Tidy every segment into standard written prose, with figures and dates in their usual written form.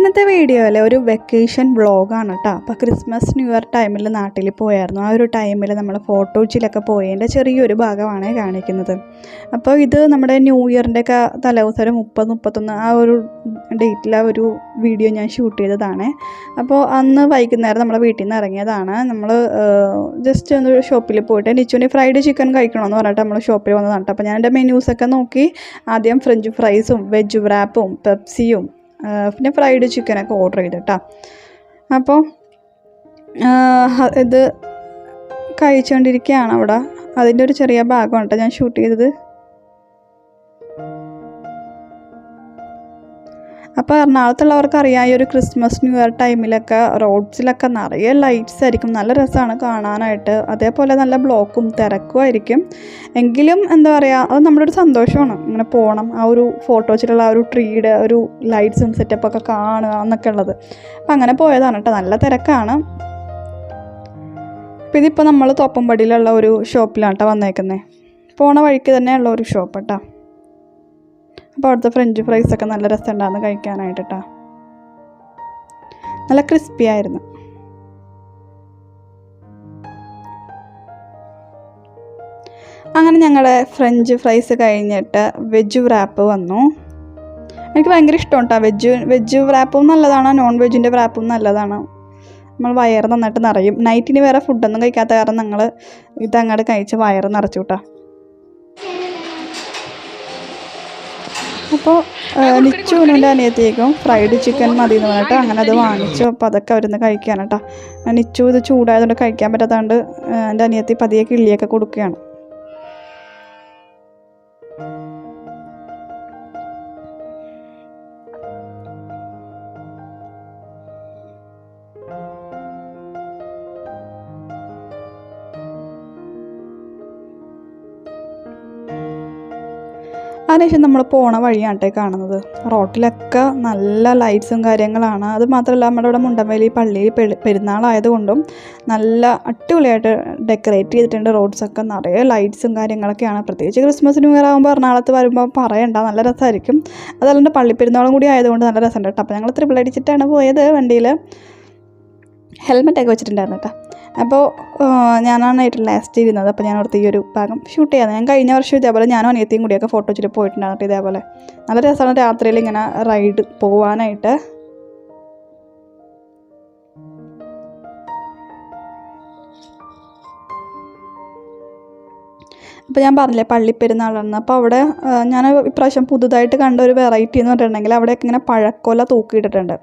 ഇന്നത്തെ വീഡിയോയിൽ ഒരു വെക്കേഷൻ വ്ളോഗാണ് കേട്ടോ. അപ്പോൾ ക്രിസ്മസ് ന്യൂ ഇയർ ടൈമിൽ നാട്ടിൽ പോയായിരുന്നു. ആ ഒരു ടൈമിൽ നമ്മൾ ഫോട്ടോച്ചിലൊക്കെ പോയതിൻ്റെ ചെറിയൊരു ഭാഗമാണ് കാണിക്കുന്നത്. അപ്പോൾ ഇത് നമ്മുടെ ന്യൂ ഇയറിൻ്റെ ഒക്കെ തലേദിവസം 30-31 ആ ഒരു ഡേറ്റിൽ ആ ഒരു വീഡിയോ ഞാൻ ഷൂട്ട് ചെയ്തതാണ്. അപ്പോൾ അന്ന് വൈകുന്നേരം നമ്മളെ വീട്ടിൽ നിന്ന് ഇറങ്ങിയതാണ്. നമ്മൾ ജസ്റ്റ് ഒന്ന് ഷോപ്പിൽ പോയിട്ട് നിച്ചുവിന് ഫ്രൈഡ് ചിക്കൻ കഴിക്കണമെന്ന് പറഞ്ഞിട്ട് നമ്മൾ ഷോപ്പിൽ വന്നതാണ്. അപ്പോൾ ഞാൻ എൻ്റെ മെനൂസൊക്കെ നോക്കി ആദ്യം ഫ്രഞ്ച് ഫ്രൈസും വെജ് റാപ്പും പെപ്സിയും പിന്നെ ഫ്രൈഡ് ചിക്കനൊക്കെ ഓർഡർ ചെയ്തിട്ടാ. അപ്പോൾ ഇത് കഴിച്ചുകൊണ്ടിരിക്കുകയാണ് അവിടെ. അതിൻ്റെ ഒരു ചെറിയ ഭാഗമാണ് കേട്ടോ ഞാൻ ഷൂട്ട് ചെയ്തത്. അപ്പോൾ എറണാകുളത്തുള്ളവർക്ക് അറിയാം, ഈ ഒരു ക്രിസ്മസ് ന്യൂ ഇയർ ടൈമിലൊക്കെ റോഡ്സിലൊക്കെ നിറയെ ലൈറ്റ്സ് ആയിരിക്കും. നല്ല രസമാണ് കാണാനായിട്ട്. അതേപോലെ നല്ല ബ്ലോക്കും തിരക്കും ആയിരിക്കും. എങ്കിലും എന്താ പറയുക, അത് നമ്മുടെ ഒരു സന്തോഷമാണ് ഇങ്ങനെ പോകണം. ആ ഒരു ഫോട്ടോസിലുള്ള ആ ഒരു ട്രീയുടെ ഒരു ലൈറ്റ്സും സെറ്റപ്പൊക്കെ കാണുക എന്നൊക്കെ ഉള്ളത്. അപ്പം അങ്ങനെ പോയതാണ് കേട്ടോ. നല്ല തിരക്കാണ്. അപ്പം ഇതിപ്പോൾ നമ്മൾ തോപ്പമ്പടിയിലുള്ള ഒരു ഷോപ്പിലാണ് കേട്ടോ വന്നേക്കുന്നത്. പോണ വഴിക്ക് തന്നെയുള്ള ഒരു ഷോപ്പ് കേട്ടോ. അപ്പോൾ അവിടുത്തെ ഫ്രഞ്ച് ഫ്രൈസൊക്കെ നല്ല രസമുണ്ടാകുന്നു കഴിക്കാനായിട്ട് കേട്ടോ. നല്ല ക്രിസ്പി ആയിരുന്നു. അങ്ങനെ ഞങ്ങളുടെ ഫ്രഞ്ച് ഫ്രൈസ് കഴിഞ്ഞിട്ട് വെജ് റാപ്പ് വന്നു. എനിക്ക് ഭയങ്കര ഇഷ്ടമാണ് കേട്ടോ. വെജ് റാപ്പും നല്ലതാണ്, നോൺ വെജിൻ്റെ റാപ്പും നല്ലതാണ്. നമ്മൾ വയറ് നന്നായിട്ട് നിറയും. നൈറ്റിന് വേറെ ഫുഡൊന്നും കഴിക്കാത്ത കാരണം ഞങ്ങൾ ഇതങ്ങോട്ട് കഴിച്ച് വയറ് നിറച്ചു കേട്ടോ. അപ്പോൾ നിച്ചുവിൻ്റെ അനിയത്തേക്കും ഫ്രൈഡ് ചിക്കൻ മതി എന്ന് പറഞ്ഞിട്ട് അങ്ങനെ അത് വാങ്ങിച്ചു. അപ്പോൾ അതൊക്കെ അവരുന്ന് കഴിക്കാൻ കേട്ടോ. നിച്ചു ഇത് ചൂടായതുകൊണ്ട് കഴിക്കാൻ പറ്റാത്തതുകൊണ്ട് എൻ്റെ അനിയത്തി പതിയെ കിള്ളിയൊക്കെ കൊടുക്കുകയാണ്. അതിനുശേഷം നമ്മൾ പോണ വഴിയാണ് കാണുന്നത്. റോട്ടിലൊക്കെ നല്ല ലൈറ്റ്സും കാര്യങ്ങളാണ്. അത് മാത്രമല്ല നമ്മുടെ ഇവിടെ മുണ്ടംവേലി പള്ളിയിൽ പെരുന്നാളായതുകൊണ്ടും നല്ല അടിപൊളിയായിട്ട് ഡെക്കറേറ്റ് ചെയ്തിട്ടുണ്ട്. റോഡ്സൊക്കെ നിറയെ ലൈറ്റ്സും കാര്യങ്ങളൊക്കെയാണ്. പ്രത്യേകിച്ച് ക്രിസ്മസ് ന്യൂ ഇയർ ആകുമ്പോൾ എറണാകുളത്ത് വരുമ്പോൾ പറയണ്ട, നല്ല രസമായിരിക്കും. അതല്ലാണ്ട് പള്ളിപ്പെരുന്നാളും കൂടി ആയതുകൊണ്ട് നല്ല രസമുണ്ട് കേട്ടോ. അപ്പോൾ ഞങ്ങൾ ത്രിബിൾ അടിച്ചിട്ടാണ് പോയത്. വണ്ടിയിൽ ഹെൽമെറ്റൊക്കെ വെച്ചിട്ടുണ്ടായിരുന്നു കേട്ടോ. അപ്പോൾ ഞാനാണ് ഏറ്റവും ലാസ്റ്റ് ഇരുന്നത്. അപ്പോൾ ഞാൻ ഓർത്ത് ഈ ഒരു ഭാഗം ഷൂട്ട് ചെയ്യാതെ. ഞാൻ കഴിഞ്ഞ വർഷം ഇതേപോലെ ഞാനും അനിയത്തിയും കൂടിയൊക്കെ ഫോട്ടോ വെച്ചിട്ട് പോയിട്ടുണ്ടായിരുന്നു. ഇതേപോലെ നല്ല രസമാണ് രാത്രിയിൽ ഇങ്ങനെ റൈഡ് പോകാനായിട്ട്. അപ്പോൾ ഞാൻ പറഞ്ഞില്ലേ പള്ളിപ്പെരുന്നാളാണ്. അപ്പോൾ അവിടെ ഞാൻ ഇപ്രാവശ്യം പുതുതായിട്ട് കണ്ട ഒരു വെറൈറ്റി എന്ന് പറഞ്ഞിട്ടുണ്ടെങ്കിൽ അവിടെയൊക്കെ ഇങ്ങനെ പഴക്കൊല തൂക്കിയിട്ടിട്ടുണ്ട്.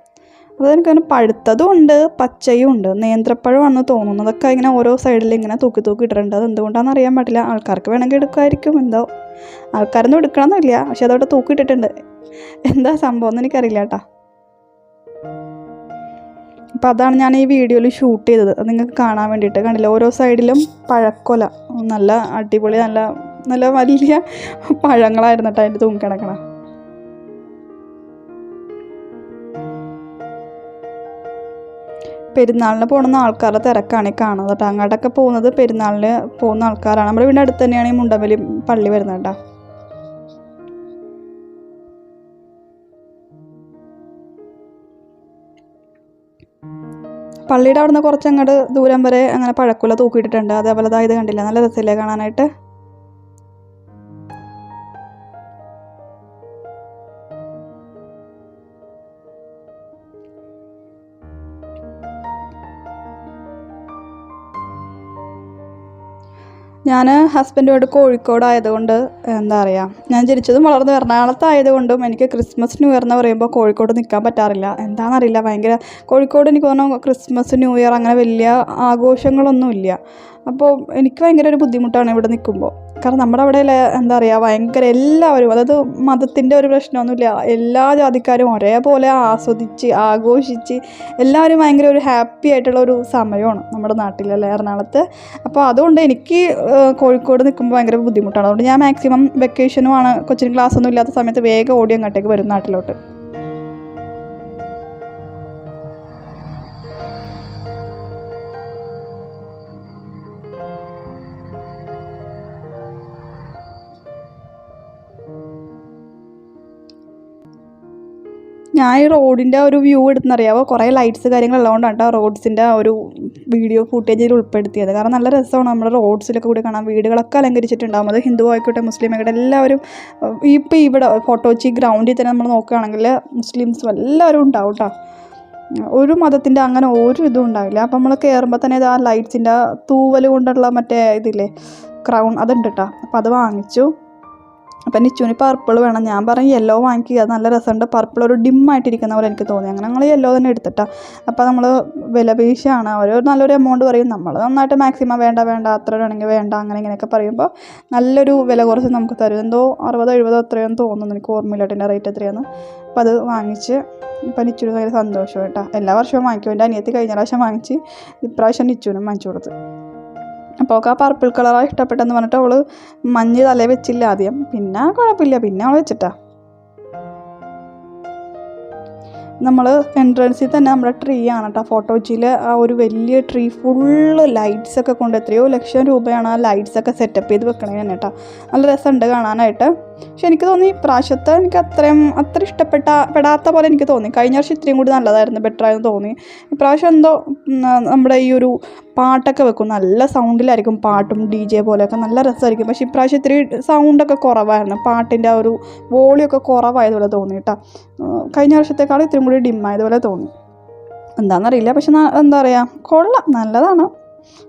അതെനിക്കങ്ങനെ പഴുത്തതും ഉണ്ട് പച്ചയും ഉണ്ട്. നേന്ത്രപ്പഴമാണെന്ന് തോന്നുന്നു. അതൊക്കെ ഇങ്ങനെ ഓരോ സൈഡിൽ ഇങ്ങനെ തൂക്കി ഇട്ടിട്ടുണ്ട്. അത് എന്തുകൊണ്ടാണെന്ന് അറിയാൻ പറ്റില്ല. ആൾക്കാർക്ക് വേണമെങ്കിൽ എടുക്കുമായിരിക്കും. എന്തോ ആൾക്കാരൊന്നും എടുക്കണമെന്നില്ല, പക്ഷെ അതവിടെ തൂക്കിയിട്ടിട്ടുണ്ട്. എന്താ സംഭവം എന്ന് എനിക്കറിയില്ല കേട്ടോ. അപ്പോൾ അതാണ് ഞാൻ ഈ വീഡിയോയിൽ ഷൂട്ട് ചെയ്തത്. അത് നിങ്ങൾക്ക് കാണാൻ വേണ്ടിയിട്ട്. കണ്ടില്ല, ഓരോ സൈഡിലും പഴക്കൊല. നല്ല അടിപൊളി നല്ല നല്ല വലിയ പഴങ്ങളായിരുന്നു കേട്ടോ അതിൻ്റെ തൂങ്ങിക്കിടക്കണം. പെരുന്നാളിന് പോകുന്ന ആൾക്കാരുടെ തിരക്കാണ് ഈ കാണുന്നത് കേട്ടോ. അങ്ങോട്ടൊക്കെ പോകുന്നത് പെരുന്നാളിന് പോകുന്ന ആൾക്കാരാണ്. നമ്മുടെ വീടിൻ്റെ അടുത്ത് തന്നെയാണ് ഈ മുണ്ടംവേലി പള്ളി വരുന്നത് കേട്ടോ. പള്ളിയുടെ അവിടെ നിന്ന് കുറച്ചങ്ങോട്ട് ദൂരം വരെ അങ്ങനെ പഴക്കുല തൂക്കിയിട്ടിട്ടുണ്ട്. അതേപോലെ ഇത് കണ്ടില്ല, നല്ല രസമില്ലേ കാണാനായിട്ട്. ഞാൻ ഹസ്ബൻഡുമായിട്ട് കോഴിക്കോടായതുകൊണ്ട് എന്താ പറയുക, ഞാൻ ജനിച്ചതും വളർന്നു എറണാകുളത്തായതുകൊണ്ടും എനിക്ക് ക്രിസ്മസ് ന്യൂ ഇയർ എന്ന് പറയുമ്പോൾ കോഴിക്കോട് നിൽക്കാൻ പറ്റാറില്ല. എന്താണെന്നറിയില്ല, ഭയങ്കര കോഴിക്കോട് എനിക്ക് തോന്നുന്നു ക്രിസ്മസ് ന്യൂ ഇയർ അങ്ങനെ വലിയ ആഘോഷങ്ങളൊന്നുമില്ല. അപ്പോൾ എനിക്ക് ഭയങ്കര ഒരു ബുദ്ധിമുട്ടാണ് ഇവിടെ നിൽക്കുമ്പോൾ. കാരണം നമ്മുടെ അവിടെ എന്താ പറയുക, ഭയങ്കര എല്ലാവരും, അതായത് മതത്തിൻ്റെ ഒരു പ്രശ്നമൊന്നുമില്ല, എല്ലാ ജാതിക്കാരും ഒരേപോലെ ആസ്വദിച്ച് ആഘോഷിച്ച് എല്ലാവരും ഭയങ്കര ഒരു ഹാപ്പി ആയിട്ടുള്ള ഒരു സമയമാണ് നമ്മുടെ നാട്ടിലല്ലേ എറണാകുളത്ത്. അപ്പോൾ അതുകൊണ്ട് എനിക്ക് കോഴിക്കോട് നിൽക്കുമ്പോൾ ഭയങ്കര ബുദ്ധിമുട്ടാണ്. അതുകൊണ്ട് ഞാൻ മാക്സിമം വെക്കേഷനുമാണ്, കൊച്ചിന് ക്ലാസ്സൊന്നും ഇല്ലാത്ത സമയത്ത് വേഗം ഓടി അങ്ങോട്ടേക്ക് വരും നാട്ടിലോട്ട്. ഞാൻ ഈ റോഡിൻ്റെ ഒരു വ്യൂ എടുത്തെന്നറിയാമോ, കുറേ ലൈറ്റ്സ് കാര്യങ്ങളുള്ളതുകൊണ്ടാണ് കേട്ടോ റോഡ്സിൻ്റെ ഒരു വീഡിയോ ഫുട്ടേജിൽ ഉൾപ്പെടുത്തിയത്. കാരണം നല്ല രസമാണ് നമ്മുടെ റോഡ്സിലൊക്കെ കൂടി കാണാൻ. വീടുകളൊക്കെ അലങ്കരിച്ചിട്ടുണ്ടാകും. അത് ഹിന്ദു ആയിക്കോട്ടെ മുസ്ലിം ആയിക്കോട്ടെ എല്ലാവരും. ഇപ്പോൾ ഇവിടെ ഫോട്ടോച്ചി ഗ്രൗണ്ടിൽ തന്നെ നമ്മൾ നോക്കുകയാണെങ്കിൽ മുസ്ലിംസും എല്ലാവരും ഉണ്ടാവും കേട്ടോ. ഒരു മതത്തിൻ്റെ അങ്ങനെ ഒരു ഇതും ഉണ്ടാവില്ല. അപ്പം നമ്മൾ കയറുമ്പോൾ തന്നെ ഇത് ആ ലൈറ്റ്സിൻ്റെ തൂവൽ കൊണ്ടുള്ള മറ്റേ ഇതില്ലേ ക്രൗൺ അതുണ്ട് കേട്ടോ. അപ്പോൾ അത് വാങ്ങിച്ചു. അപ്പം നിച്ചുവിന് പർപ്പിൾ വേണം. ഞാൻ പറഞ്ഞു യെല്ലോ വാങ്ങിക്കുക, അത് നല്ല രസമുണ്ട്. പർപ്പിൾ ഒരു ഡിമ്മായിട്ടിരിക്കുന്ന പോലെ എനിക്ക് തോന്നി. അങ്ങനെ ഞങ്ങൾ യെല്ലോ തന്നെ എടുത്തിട്ടാണ്. അപ്പോൾ നമ്മൾ വില പേശിയാണ്. അവർ നല്ലൊരു എമൗണ്ട് പറയും, നമ്മൾ നന്നായിട്ട് മാക്സിമം വേണ്ട അത്ര വേണമെങ്കിൽ വേണ്ട അങ്ങനെ ഇങ്ങനെയൊക്കെ പറയുമ്പോൾ നല്ലൊരു വില കുറച്ച് നമുക്ക് തരും. എന്തോ 60-70 എത്രയാണെന്ന് തോന്നുന്നു, എനിക്ക് ഓർമ്മയില്ല അതിൻ്റെ റേറ്റ് എത്രയാണെന്ന്. അപ്പോൾ അത് വാങ്ങിച്ച് ഇപ്പം നിച്ചുവിന് ഭയങ്കര സന്തോഷം കേട്ടോ. എല്ലാ വർഷവും വാങ്ങിക്കും. എൻ്റെ അനിയത്തി കഴിഞ്ഞ പ്രാവശ്യം വാങ്ങിച്ച് ഇപ്രാവശ്യം നിച്ചുവിനും വാങ്ങിച്ചു കൊടുത്തു. അപ്പോൾ അവൾക്ക് ആ പർപ്പിൾ കളറാണ് ഇഷ്ടപ്പെട്ടെന്ന് പറഞ്ഞിട്ട് അവൾ മഞ്ഞ് തലേ വെച്ചില്ല ആദ്യം. പിന്നെ കുഴപ്പമില്ല, പിന്നെ അവൾ വെച്ചിട്ടാ. നമ്മൾ എൻട്രൻസിൽ തന്നെ നമ്മുടെ ട്രീ ആണ് കേട്ടോ. ഫോട്ടോച്ചിയിൽ ആ ഒരു വലിയ ട്രീ ഫുള്ള് ലൈറ്റ്സൊക്കെ കൊണ്ട് എത്രയോ ലക്ഷം രൂപയാണ് ആ ലൈറ്റ്സൊക്കെ സെറ്റപ്പ് ചെയ്ത് വെക്കണേ തന്നെ കേട്ടോ. നല്ല രസമുണ്ട് കാണാനായിട്ട്. പക്ഷെ എനിക്ക് തോന്നി ഇപ്രാവശ്യത്തെ എനിക്ക് അത്ര പെടാത്ത പോലെ എനിക്ക് തോന്നി. കഴിഞ്ഞ വർഷം ഇത്രയും കൂടി നല്ലതായിരുന്നു, ബെറ്ററായെന്ന് തോന്നി. ഇപ്രാവശ്യം എന്തോ നമ്മുടെ ഈ ഒരു പാട്ടൊക്കെ വെക്കും, നല്ല സൗണ്ടിലായിരിക്കും പാട്ടും DJ പോലെയൊക്കെ നല്ല രസമായിരിക്കും. പക്ഷേ ഇപ്രാവശ്യം ഇത്തിരി സൗണ്ടൊക്കെ കുറവായിരുന്നു, പാട്ടിൻ്റെ ആ ഒരു വോളിയൊക്കെ കുറവായതുപോലെ തോന്നി കേട്ടോ. കഴിഞ്ഞ വർഷത്തേക്കാളും ഇത്തിരി കൂടി ഡിമ്മായതുപോലെ തോന്നി. എന്താണെന്നറിയില്ല, പക്ഷെ എന്താ പറയുക, കൊള്ളാം, നല്ലതാണ്.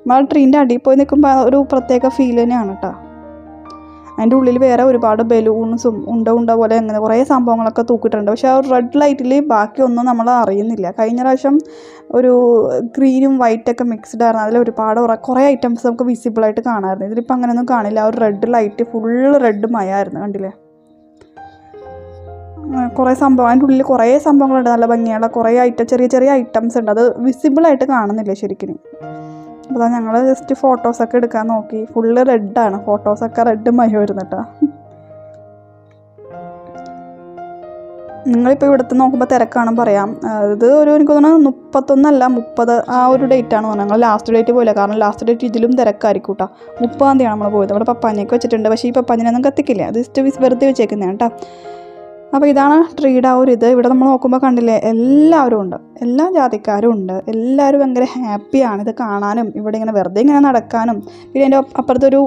നമ്മൾ ട്രീൻ്റെ അടിയിൽ പോയി നിൽക്കുമ്പോൾ ഒരു പ്രത്യേക ഫീൽ തന്നെയാണ് കേട്ടോ. അതിൻ്റെ ഉള്ളിൽ വേറെ ഒരുപാട് ബലൂൺസും ഉണ്ട പോലെ അങ്ങനെ കുറേ സംഭവങ്ങളൊക്കെ തൂക്കിയിട്ടുണ്ട്. പക്ഷേ ആ ഒരു റെഡ് ലൈറ്റിൽ ബാക്കിയൊന്നും നമ്മൾ അറിയുന്നില്ല. കഴിഞ്ഞ പ്രാവശ്യം ഒരു ഗ്രീനും വൈറ്റൊക്കെ മിക്സ്ഡ് ആയിരുന്നു. അതിൽ ഒരുപാട് കുറേ ഐറ്റംസ് നമുക്ക് വിസിബിളായിട്ട് കാണാമായിരുന്നു. ഇതിലിപ്പോൾ അങ്ങനെയൊന്നും കാണില്ല. ആ ഒരു റെഡ് ലൈറ്റ് ഫുള്ള് റെഡ് മയമായിരുന്നു, കണ്ടില്ലേ. കുറേ സംഭവം അതിൻ്റെ ഉള്ളിൽ കുറേ സംഭവങ്ങളുണ്ട്, നല്ല ഭംഗിയുള്ള കുറേ ചെറിയ ഐറ്റംസ് ഉണ്ട്. അത് വിസിബിളായിട്ട് കാണുന്നില്ല ശരിക്കും. അപ്പോൾ ഞങ്ങൾ ജസ്റ്റ് ഫോട്ടോസൊക്കെ എടുക്കാൻ നോക്കി. ഫുള്ള് റെഡാണ്, ഫോട്ടോസൊക്കെ റെഡ് മയം വരുന്നു കേട്ടോ. നിങ്ങളിപ്പോൾ ഇവിടുത്തെ നോക്കുമ്പോൾ തിരക്കാണ് പറയാം. ഇത് എനിക്ക് തോന്നുന്നു 31 30 ആ ഒരു ഡേറ്റാണ് തോന്നുന്നത്. ഞങ്ങൾ ലാസ്റ്റ് ഡേറ്റ് പോയില്ല, കാരണം ലാസ്റ്റ് ഡേറ്റ് ഇതിലും തിരക്കായിരിക്കും കേട്ടോ. 30-ാം തീയതിയാണ് നമ്മൾ പോയത്. അവിടെ പപ്പാഞ്ഞയൊക്കെ വെച്ചിട്ടുണ്ട്, പക്ഷേ ഈ പപ്പാഞ്ഞിനൊന്നും കത്തിക്കില്ല, അത് ജസ്റ്റ് വെറുതെ വെച്ചേക്കുന്നതാണ് കേട്ടോ. അപ്പോൾ ഇതാണ് ട്രീയുടെ ആ ഒരു ഇത്. ഇവിടെ നമ്മൾ നോക്കുമ്പോൾ കണ്ടില്ലേ, എല്ലാവരും ഉണ്ട്, എല്ലാ ജാതിക്കാരും ഉണ്ട്. എല്ലാവരും ഭയങ്കര ഹാപ്പിയാണ് ഇത് കാണാനും ഇവിടെ ഇങ്ങനെ വെറുതെ ഇങ്ങനെ നടക്കാനും. പിന്നെ അതിൻ്റെ അപ്പുറത്തൊരു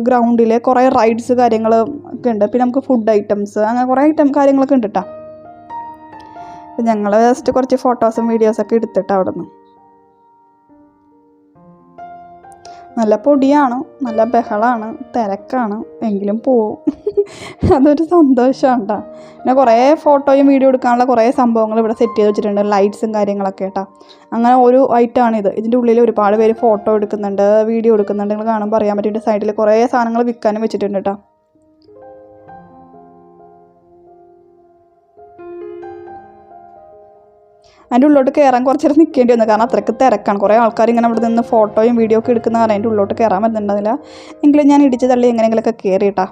ഗ്രൗണ്ടിൽ കുറേ റൈഡ്സ് കാര്യങ്ങളൊക്കെ ഉണ്ട്. പിന്നെ നമുക്ക് ഫുഡ് ഐറ്റംസ് അങ്ങനെ കുറേ കാര്യങ്ങളൊക്കെ ഉണ്ട് കേട്ടോ. അപ്പം ഞങ്ങൾ ജസ്റ്റ് കുറച്ച് ഫോട്ടോസും വീഡിയോസൊക്കെ എടുത്തിട്ട് അവിടെ നിന്ന്. നല്ല പൊടിയാണ്, നല്ല ബഹളമാണ്, തിരക്കാണ്, എങ്കിലും പോവും. അതൊരു സന്തോഷമാണ് കേട്ടോ. പിന്നെ കുറേ ഫോട്ടോയും വീഡിയോ എടുക്കാനുള്ള കുറേ സംഭവങ്ങൾ ഇവിടെ സെറ്റ് ചെയ്ത് വെച്ചിട്ടുണ്ട്, ലൈറ്റ്സും കാര്യങ്ങളൊക്കെ കേട്ടോ. അങ്ങനെ ഒരു ഐറ്റമാണിത്. ഇതിൻ്റെ ഉള്ളിൽ ഒരുപാട് പേര് ഫോട്ടോ എടുക്കുന്നുണ്ട്, വീഡിയോ എടുക്കുന്നുണ്ട്. നിങ്ങൾ കാണുമ്പോൾ അറിയാൻ പറ്റും. ഇതിൻ്റെ സൈഡിൽ കുറേ സാധനങ്ങൾ വിൽക്കാനും വെച്ചിട്ടുണ്ട് കേട്ടോ. അതിൻ്റെ ഉള്ളിലോട്ട് കയറാൻ കുറച്ച് നേരം നിൽക്കേണ്ടി വന്നു, കാരണം അത്രയ്ക്ക് തിരക്കാണ്. കുറേ ആൾക്കാർ ഇങ്ങനെ അവിടെ നിന്ന് ഫോട്ടോയും വീഡിയോ ഒക്കെ എടുക്കുന്ന കാരണം അതിൻ്റെ ഉള്ളിലോട്ട് കയറാൻ പറ്റുന്നുണ്ടാവില്ല. എങ്കിലും ഞാൻ ഇടിച്ച് തള്ളി എങ്ങനെയെങ്കിലുമൊക്കെ കയറിയിട്ടാ.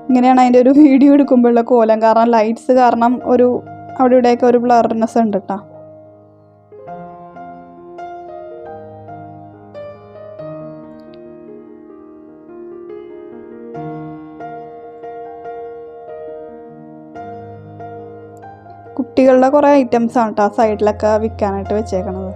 ഇങ്ങനെയാണ് അതിൻ്റെ ഒരു വീഡിയോ എടുക്കുമ്പോഴുള്ള കോലം, കാരണം ലൈറ്റ്സ് കാരണം ഒരു അവിടെ ഇവിടെയൊക്കെ ഒരു ബ്ലർനെസ് ഉണ്ട് കേട്ടോ. കുട്ടികളുടെ കുറേ ഐറ്റംസാണ് കേട്ടോ സൈഡിലൊക്കെ വിൽക്കാനായിട്ട് വെച്ചേക്കണത്.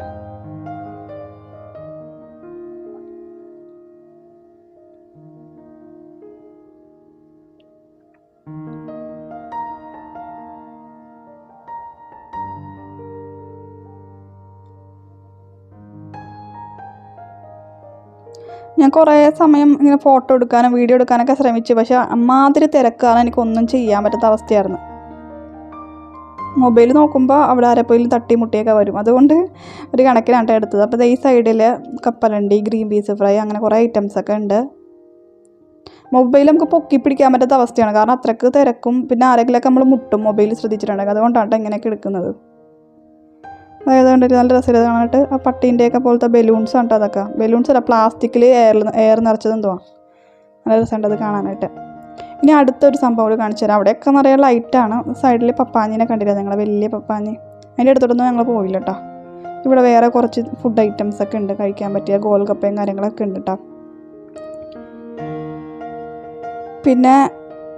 ഞാൻ കുറേ സമയം ഇങ്ങനെ ഫോട്ടോ എടുക്കാനും വീഡിയോ എടുക്കാനൊക്കെ ശ്രമിച്ചു, പക്ഷേ അമ്മാതിരി തിരക്കാണ്, എനിക്കൊന്നും ചെയ്യാൻ പറ്റാത്ത അവസ്ഥയായിരുന്നു. മൊബൈൽ നോക്കുമ്പോൾ അവിടെ ആരെപ്പോലും തട്ടിമുട്ടിയൊക്കെ വരും, അതുകൊണ്ട് ഒരു കണക്കിനാണ് എടുത്തത്. അപ്പോൾ ഈ സൈഡിൽ കപ്പലണ്ടി, ഗ്രീൻ പീസ് ഫ്രൈ അങ്ങനെ കുറേ ഐറ്റംസൊക്കെ ഉണ്ട്. മൊബൈൽ നമുക്ക് പൊക്കി പിടിക്കാൻ പറ്റാത്ത അവസ്ഥയാണ്, കാരണം അത്രയ്ക്ക് തിരക്കും. പിന്നെ ആരെങ്കിലുമൊക്കെ നമ്മൾ മുട്ടും മൊബൈൽ ശ്രദ്ധിച്ചിട്ടുണ്ടെങ്കിൽ, അതുകൊണ്ടാണ് ഇങ്ങനെയൊക്കെ എടുക്കുന്നത്. അതായത് കണ്ടിട്ട് നല്ല രസമില്ല കാണാനായിട്ട്. ആ പട്ടീൻ്റെയൊക്കെ പോലത്തെ ബലൂൺസ് ആണ് അതൊക്കെ. ബലൂൺസ് അല്ല, പ്ലാസ്റ്റിക്കിൽ എയർ നിറച്ചതെന്തോ. നല്ല രസമുണ്ട് അത് കാണാനായിട്ട്. ഇനി അടുത്തൊരു സംഭവം കൂടി കാണിച്ചു തരാം. അവിടെയൊക്കെ നിറയെ ലൈറ്റാണ്. സൈഡിൽ പപ്പാഞ്ഞിനെ കണ്ടില്ല ഞങ്ങൾ, വലിയ പപ്പാഞ്ഞി. അതിൻ്റെ അടുത്തോട്ടൊന്നും ഞങ്ങൾ പോയില്ല കേട്ടോ. ഇവിടെ വേറെ കുറച്ച് ഫുഡ് ഐറ്റംസൊക്കെ ഉണ്ട്, കഴിക്കാൻ പറ്റിയ ഗോൽഗപ്പയും കാര്യങ്ങളൊക്കെ ഉണ്ട് കേട്ടോ. പിന്നെ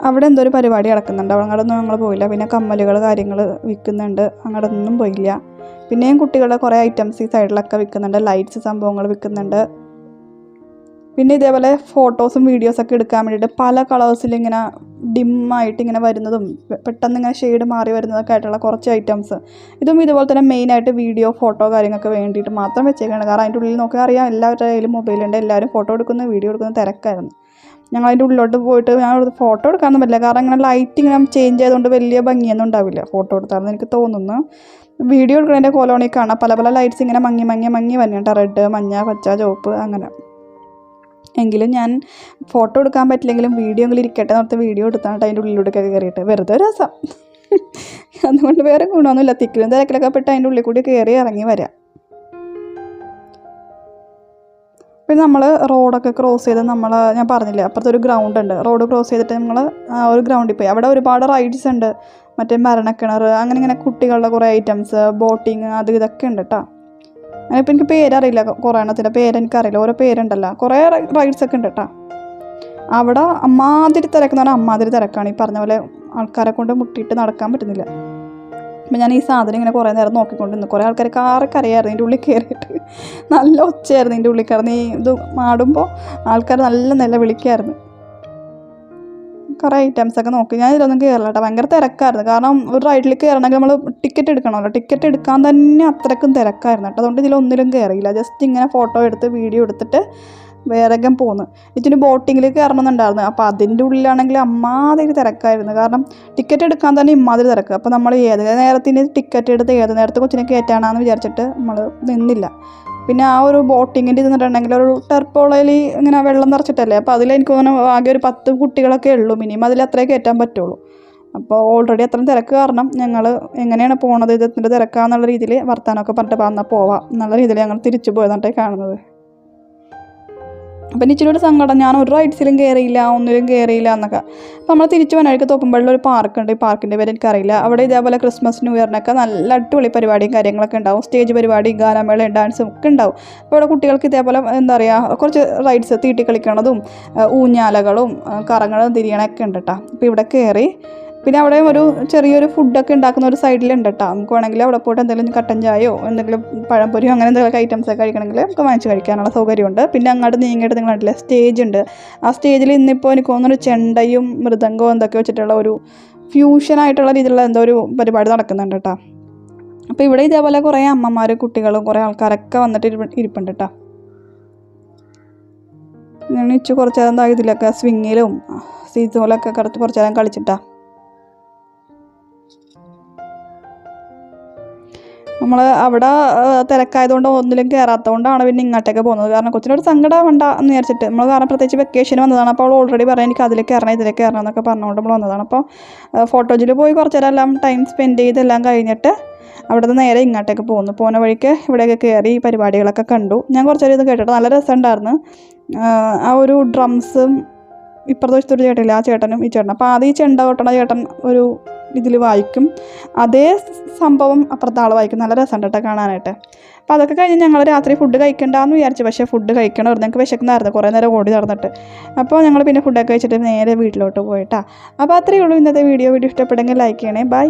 അവിടെ എന്തോ ഒരു പരിപാടി നടക്കുന്നുണ്ട്, അങ്ങോട്ടൊന്നും ഞങ്ങൾ പോയില്ല. പിന്നെ കമ്മലുകൾ കാര്യങ്ങൾ വിൽക്കുന്നുണ്ട്, അങ്ങോട്ടൊന്നും പോയില്ല. പിന്നെയും കുട്ടികളുടെ കുറേ ഐറ്റംസ് ഈ സൈഡിലൊക്കെ വിൽക്കുന്നുണ്ട്, ലൈറ്റ്സ് സംഭവങ്ങൾ വിൽക്കുന്നുണ്ട്. പിന്നെ ഇതേപോലെ ഫോട്ടോസും വീഡിയോസൊക്കെ എടുക്കാൻ വേണ്ടിയിട്ട് പല കളേഴ്സിൽ ഇങ്ങനെ ഡിമ്മായിട്ട് ഇങ്ങനെ വരുന്നതും പെട്ടെന്ന് ഇങ്ങനെ ഷെയ്ഡ് മാറി വരുന്നതൊക്കെ ആയിട്ടുള്ള കുറച്ച് ഐറ്റംസ്. ഇതും ഇതുപോലെ തന്നെ മെയിനായിട്ട് വീഡിയോ ഫോട്ടോ കാര്യങ്ങൾക്ക് വേണ്ടിയിട്ട് മാത്രം വെച്ചേക്കാണ്. കാരണം അതിൻ്റെ ഉള്ളിൽ നോക്കിയാൽ അറിയാം എല്ലാവരുടെ കയ്യിലും മൊബൈലുണ്ട്, എല്ലാവരും ഫോട്ടോ എടുക്കുന്നു വീഡിയോ എടുക്കുന്ന തിരക്കായിരുന്നു. ഞങ്ങൾ അതിൻ്റെ ഉള്ളിലോട്ട് പോയിട്ട് ഞാൻ ഫോട്ടോ എടുക്കാനൊന്നും പറ്റില്ല, കാരണം ഇങ്ങനെ ലൈറ്റ് ഇങ്ങനെ ചേഞ്ച് ചെയ്തുകൊണ്ട് വലിയ ഭംഗിയൊന്നും ഉണ്ടാവില്ല ഫോട്ടോ എടുത്താണെന്ന് എനിക്ക് തോന്നുന്നു. വീഡിയോ എടുക്കുന്നതിൻ്റെ കോലോണിൽ കാണാം പല പല ലൈറ്റ്സ് ഇങ്ങനെ മങ്ങി മങ്ങി മങ്ങി വന്നിട്ട് റെഡ്, മഞ്ഞ, പച്ച, ചുവപ്പ് അങ്ങനെ. എങ്കിലും ഞാൻ ഫോട്ടോ എടുക്കാൻ പറ്റില്ലെങ്കിലും വീഡിയോ എങ്കിലും ഇരിക്കട്ടെ നിർത്തി വീഡിയോ എടുത്താണ്ട് അതിൻ്റെ ഉള്ളിലൂടെയൊക്കെ കയറിയിട്ട് വെറുതെ രസം. അതുകൊണ്ട് വേറെ ഗുണമൊന്നുമില്ല, തിക്കിലും തിരക്കിലൊക്കെ പെട്ട് അതിൻ്റെ ഉള്ളിൽ കൂടി കയറി ഇറങ്ങി വരാം. പിന്നെ നമ്മൾ റോഡൊക്കെ ക്രോസ് ചെയ്ത് ഞാൻ പറഞ്ഞില്ലേ അപ്പുറത്തൊരു ഗ്രൗണ്ട് ഉണ്ട്, റോഡ് ക്രോസ് ചെയ്തിട്ട് നമ്മൾ ആ ഒരു ഗ്രൗണ്ടിൽ പോയി. അവിടെ ഒരുപാട് റൈഡ്സ് ഉണ്ട്, മറ്റേ മരണക്കിണർ അങ്ങനെ ഇങ്ങനെ കുട്ടികളുടെ കുറേ ഐറ്റംസ്, ബോട്ടിങ് അത് ഇതൊക്കെ ഉണ്ട് കേട്ടോ. അതിപ്പോൾ എനിക്ക് പേരറിയില്ല, കുറേ എണ്ണത്തിൻ്റെ പേരെനിക്കറിയില്ല, ഓരോ പേരുണ്ടല്ലോ, കുറേ റൈഡ്സൊക്കെ ഉണ്ട് കേട്ടോ. അവിടെ അമ്മാതിരി തിരക്കെന്ന് പറഞ്ഞാൽ അമ്മാതിരി തിരക്കാണ്. ഈ പറഞ്ഞ പോലെ ആൾക്കാരെ കൊണ്ട് മുട്ടിയിട്ട് നടക്കാൻ പറ്റുന്നില്ല. അപ്പം ഞാൻ ഈ സാധനം ഇങ്ങനെ കുറേ നേരം നോക്കിക്കൊണ്ടിരുന്നു. കുറേ ആൾക്കാർ കരയായിരുന്നു ഇതിൻ്റെ ഉള്ളിൽ കയറിയിട്ട്, നല്ല ഒച്ചയായിരുന്നു ഇതിൻ്റെ ഉള്ളിൽ കയറുന്ന ഈ ഇത് മാടുമ്പോൾ ആൾക്കാർ നല്ല നില വിളിക്കായിരുന്നു. കുറേ ഐറ്റംസൊക്കെ നോക്കി. ഞാൻ ഇതിലൊന്നും കയറില്ല കേട്ടോ, ഭയങ്കര തിരക്കായിരുന്നു. കാരണം ഒരു റൈഡിൽ കയറണമെങ്കിൽ നമ്മൾ ടിക്കറ്റ് എടുക്കണമല്ലോ, ടിക്കറ്റ് എടുക്കാൻ തന്നെ അത്രയ്ക്കും തിരക്കായിരുന്നു കേട്ടോ. അതുകൊണ്ട് ഇതിലൊന്നിലും കയറിയില്ല, ജസ്റ്റ് ഇങ്ങനെ ഫോട്ടോ എടുത്ത് വീഡിയോ എടുത്തിട്ട് വേഗം പോന്നു. ഇതിന് ബോട്ടിങ്ങിൽ കയറണമെന്നുണ്ടായിരുന്നു, അപ്പോൾ അതിൻ്റെ ഉള്ളിലാണെങ്കിൽ അമ്മാതിരി തിരക്കായിരുന്നു. കാരണം ടിക്കറ്റ് എടുക്കാൻ തന്നെ ഇമ്മാതിരി തിരക്ക്. അപ്പോൾ നമ്മൾ ഏത് നേരത്തിന് ടിക്കറ്റ് എടുത്ത് ഏത് നേരത്ത് കൊച്ചിനെ കയറ്റാനാണെന്ന് വിചാരിച്ചിട്ട് നമ്മൾ നിന്നില്ല. പിന്നെ ആ ഒരു ബോട്ടിങ്ങിൻ്റെ ഇത് പറഞ്ഞിട്ടുണ്ടെങ്കിൽ ഒരു ടെർപ്പോളയിൽ ഇങ്ങനെ വെള്ളം നിറച്ചിട്ടല്ലേ, അപ്പോൾ അതിലെനിക്ക് തോന്നുന്നു ആകെ ഒരു 10 കുട്ടികളൊക്കെ ഉള്ളൂ, മിനിമം അതിൽ അത്രേ കയറ്റാൻ പറ്റുള്ളൂ. അപ്പോൾ ഓൾറെഡി അത്രയും തിരക്ക് കാരണം ഞങ്ങൾ എങ്ങനെയാണ് പോണത്, ഇതിൻ്റെ തിരക്കാന്നുള്ള രീതിയിൽ വർത്താനമൊക്കെ പറഞ്ഞിട്ട് വന്നാൽ പോവാം എന്നുള്ള രീതിയിൽ ഞങ്ങൾ തിരിച്ചു പോയതായിട്ടാണ് കാണുന്നത്. അപ്പം ഇച്ചിരി ഒരു സങ്കടം, ഞാൻ ഒരു റൈഡ്സിലും കയറിയില്ല, ഒന്നിലും കയറിയില്ല എന്നൊക്കെ. അപ്പോൾ നമ്മൾ തിരിച്ചു വന്നവർക്ക് തോപ്പുമ്പോഴുള്ള ഒരു പാർക്കുണ്ട്, ഈ പാർക്കിൻ്റെ പേര് എനിക്കറിയില്ല. അവിടെ ഇതേപോലെ ക്രിസ്മസ് ന്യൂ ഇയറിനൊക്കെ നല്ല അടിപൊളി പരിപാടിയും കാര്യങ്ങളൊക്കെ ഉണ്ടാവും, സ്റ്റേജ് പരിപാടി, ഗാനമേളയും ഡാൻസും ഒക്കെ ഉണ്ടാവും. അപ്പോൾ ഇവിടെ കുട്ടികൾക്ക് ഇതേപോലെ എന്താ പറയുക കുറച്ച് റൈഡ്സ് തീട്ടി കളിക്കണതും ഊഞ്ഞാലകളും കറങ്ങണതും തിരിയണമൊക്കെ ഉണ്ട് കേട്ടോ. അപ്പോൾ ഇവിടെ കയറി. പിന്നെ അവിടെ ഒരു ചെറിയൊരു ഫുഡൊക്കെ ഉണ്ടാക്കുന്ന ഒരു സൈഡിലുണ്ട് കേട്ടോ. നമുക്ക് വേണമെങ്കിൽ അവിടെ പോയിട്ട് എന്തെങ്കിലും കട്ടൻ ചായയോ എന്തെങ്കിലും പഴംപൊരിയോ അങ്ങനെ എന്തെങ്കിലും ഐറ്റംസൊക്കെ കഴിക്കണമെങ്കിൽ നമുക്ക് വാങ്ങിച്ച് കഴിക്കാനുള്ള സൗകര്യമുണ്ട്. പിന്നെ അങ്ങോട്ട് നീങ്ങിയിട്ട് നിങ്ങൾ കണ്ടില്ലേ സ്റ്റേജ് ഉണ്ട്. ആ സ്റ്റേജിൽ ഇന്നിപ്പോൾ എനിക്ക് തോന്നുന്നൊരു ചെണ്ടയും മൃദംഗവും എന്തൊക്കെ വെച്ചിട്ടുള്ള ഒരു ഫ്യൂഷനായിട്ടുള്ള രീതിയിലുള്ള എന്തോ ഒരു പരിപാടി നടക്കുന്നുണ്ട് കേട്ടോ. അപ്പോൾ ഇവിടെ ഇതേപോലെ കുറേ അമ്മമാർ കുട്ടികളും കുറേ ആൾക്കാരൊക്കെ വന്നിട്ട് ഇരിപ്പുണ്ട് കേട്ടോ. ഞാൻ ഇച്ചു കുറച്ച് നേരം ഇതിലൊക്കെ സ്വിങ്ങിലും സീസോലൊക്കെ കുറച്ച് നേരം കളിച്ചിട്ടാണ്. നമ്മൾ അവിടെ തിരക്കായതുകൊണ്ട് ഒന്നിലും കയറാത്തതുകൊണ്ടാണ് പിന്നെ ഇങ്ങോട്ടേക്ക് പോകുന്നത്. കാരണം കൊച്ചിനൊരു സങ്കടം വേണ്ട എന്ന് വിചാരിച്ചിട്ട് നമ്മൾ, കാരണം പ്രത്യേകിച്ച് വെക്കേഷന് വന്നതാണ്. അപ്പോൾ അവൾ ഓൾറെഡി പറയാം എനിക്ക് അതിലേക്ക് കയറണം ഇതിലേക്ക് കയറണം എന്നൊക്കെ പറഞ്ഞുകൊണ്ട് നമ്മൾ വന്നതാണ്. അപ്പോൾ ഫോട്ടോജിൽ പോയി കുറച്ച് നേരം എല്ലാം ടൈം സ്പെൻഡ് ചെയ്തെല്ലാം കഴിഞ്ഞിട്ട് അവിടുന്ന് നേരെ ഇങ്ങോട്ടേക്ക് പോകുന്ന വഴിക്ക് ഇവിടെയൊക്കെ കയറി പരിപാടികളൊക്കെ കണ്ടു. ഞാൻ കുറച്ച് നേരം ഇത് കേട്ടിട്ട് നല്ല രസമുണ്ടായിരുന്നു. ആ ഒരു ഡ്രംസും ഇപ്പുറത്തെ വശത്തൊരു ചേട്ടനില്ല, ആ ചേട്ടനും ഈ ചേട്ടനും. അപ്പോൾ ആദ്യം ഈ ചെണ്ട കൊട്ടണ ചേട്ടൻ ഒരു ഇതിൽ വായിക്കും, അതേ സംഭവം അപ്പുറത്തെ ആൾ വായിക്കും. നല്ല രസമുണ്ട് കേട്ടോ കാണാനായിട്ട്. അപ്പോൾ അതൊക്കെ കഴിഞ്ഞ് ഞങ്ങൾ രാത്രി ഫുഡ് കഴിക്കണ്ടെന്ന് വിചാരിച്ചു, പക്ഷേ ഫുഡ് കഴിക്കണമായിരുന്നു, ഞങ്ങൾക്ക് വിശക്കുന്നായിരുന്നു കുറേ നേരം ഓടി നടന്നിട്ട്. അപ്പോൾ ഞങ്ങൾ പിന്നെ ഫുഡൊക്കെ കഴിച്ചിട്ട് നേരെ വീട്ടിലോട്ട് പോയിട്ടാ. അപ്പോൾ അത്രയേ ഉള്ളൂ ഇന്നത്തെ വീഡിയോ. ഇഷ്ടപ്പെട്ടെങ്കിൽ ലൈക്ക് ചെയ്യണേ. ബൈ.